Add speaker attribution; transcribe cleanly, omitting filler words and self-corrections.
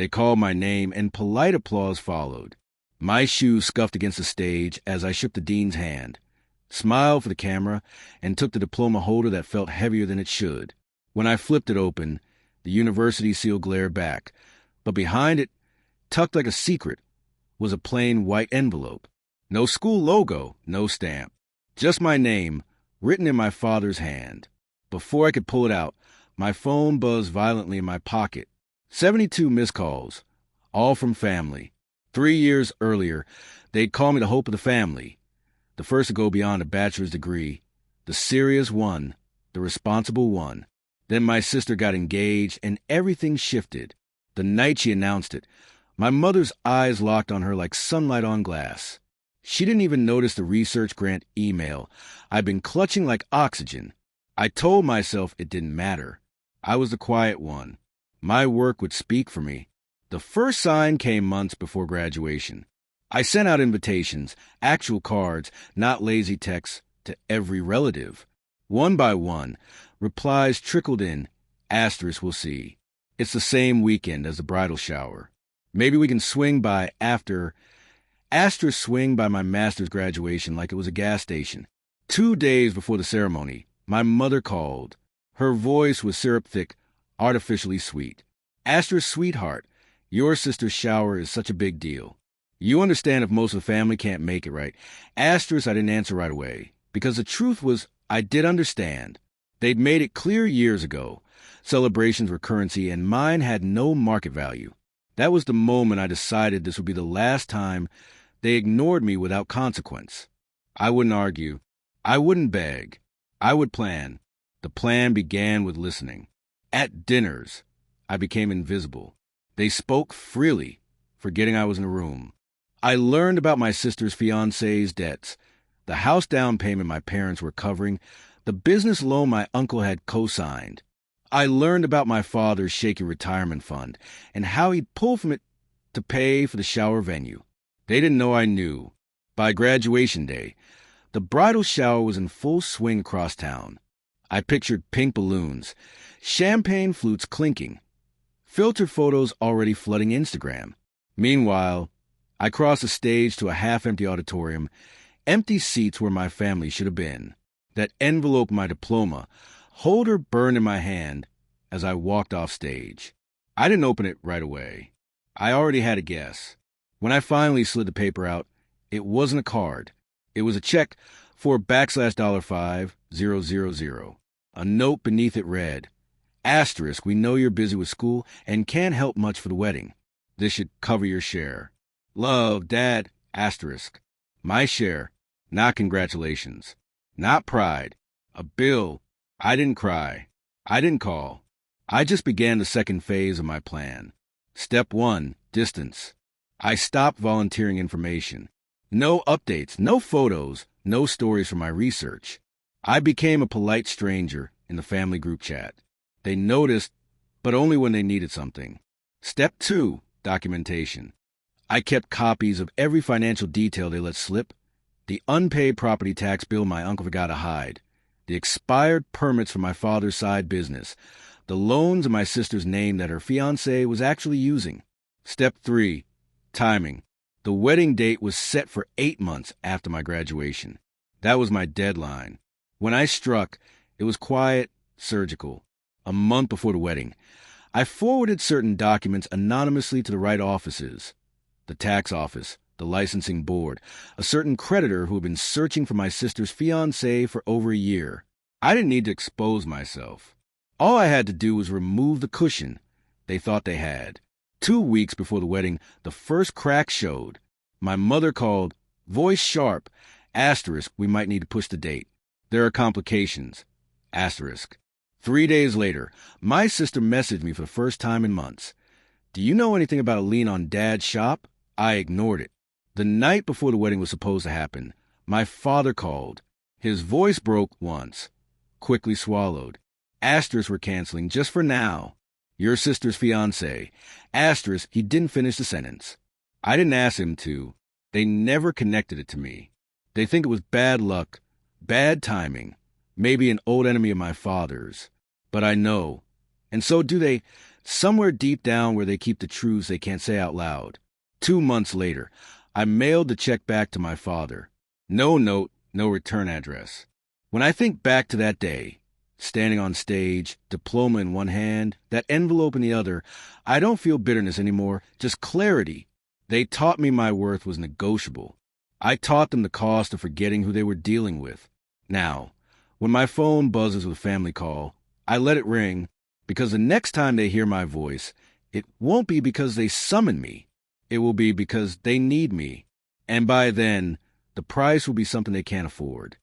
Speaker 1: They called my name, and polite applause followed. My shoes scuffed against the stage as I shook the dean's hand, smiled for the camera, and took the diploma holder that felt heavier than it should. When I flipped it open, the university seal glared back, but behind it, tucked like a secret, was a plain white envelope. No school logo, no stamp. Just my name, written in my father's hand. Before I could pull it out, my phone buzzed violently in my pocket. 72 missed calls, all from family. 3 years earlier, they'd call me the hope of the family, the first to go beyond a bachelor's degree, the serious one, the responsible one. Then my sister got engaged, and everything shifted. The night she announced it, my mother's eyes locked on her like sunlight on glass. She didn't even notice the research grant email I'd been clutching like oxygen. I told myself it didn't matter. I was the quiet one. My work would speak for me. The first sign came months before graduation. I sent out invitations, actual cards, not lazy texts, to every relative. One by one, replies trickled in, asterisk we'll see. It's the same weekend as the bridal shower. Maybe we can swing by after, asterisk swing by my master's graduation like it was a gas station. 2 days before the ceremony, my mother called. Her voice was syrup-thick, artificially sweet. Asterisk sweetheart, your sister's shower is such a big deal. You understand if most of the family can't make it, right? Asterisk I didn't answer right away, because the truth was I did understand. They'd made it clear years ago. Celebrations were currency, and mine had no market value. That was the moment I decided this would be the last time they ignored me without consequence. I wouldn't argue. I wouldn't beg. I would plan. The plan began with listening. At dinners, I became invisible. They spoke freely, forgetting I was in the room. I learned about my sister's fiancé's debts, the house down payment my parents were covering, the business loan my uncle had co-signed. I learned about my father's shaky retirement fund and how he'd pull from it to pay for the shower venue. They didn't know I knew. By graduation day, the bridal shower was in full swing across town. I pictured pink balloons, champagne flutes clinking, filtered photos already flooding Instagram. Meanwhile, I crossed the stage to a half-empty auditorium, empty seats where my family should have been. That enveloped my diploma, holder burned in my hand as I walked off stage. I didn't open it right away. I already had a guess. When I finally slid the paper out, it wasn't a card. It was a check for $5,000,000. A note beneath it read, asterisk, we know you're busy with school and can't help much for the wedding. This should cover your share. Love, Dad, asterisk. My share, not congratulations. Not pride. A bill. I didn't cry. I didn't call. I just began the second phase of my plan. Step 1, distance. I stopped volunteering information. No updates, no photos, no stories from my research. I became a polite stranger in the family group chat. They noticed, but only when they needed something. Step 2, documentation. I kept copies of every financial detail they let slip. The unpaid property tax bill my uncle forgot to hide. The expired permits for my father's side business. The loans in my sister's name that her fiancé was actually using. Step 3, timing. The wedding date was set for 8 months after my graduation. That was my deadline. When I struck, it was quiet, surgical. A month before the wedding, I forwarded certain documents anonymously to the right offices. The tax office, the licensing board, a certain creditor who had been searching for my sister's fiancé for over a year. I didn't need to expose myself. All I had to do was remove the cushion they thought they had. 2 weeks before the wedding, the first crack showed. My mother called, voice sharp, asterisk, we might need to push the date. There are complications, asterisk. 3 days later, my sister messaged me for the first time in months. Do you know anything about a lien on Dad's shop? I ignored it. The night before the wedding was supposed to happen, my father called. His voice broke once, quickly swallowed. Asterisks were canceling just for now. Your sister's fiancé. Asterisk, he didn't finish the sentence. I didn't ask him to. They never connected it to me. They think it was bad luck, bad timing, maybe an old enemy of my father's. But I know, and so do they, somewhere deep down where they keep the truths they can't say out loud. 2 months later, I mailed the check back to my father. No note, no return address. When I think back to that day, standing on stage, diploma in one hand, that envelope in the other, I don't feel bitterness anymore, just clarity. They taught me my worth was negotiable. I taught them the cost of forgetting who they were dealing with. Now, when my phone buzzes with family call, I let it ring, because the next time they hear my voice, it won't be because they summon me. It will be because they need me. And by then, the price will be something they can't afford.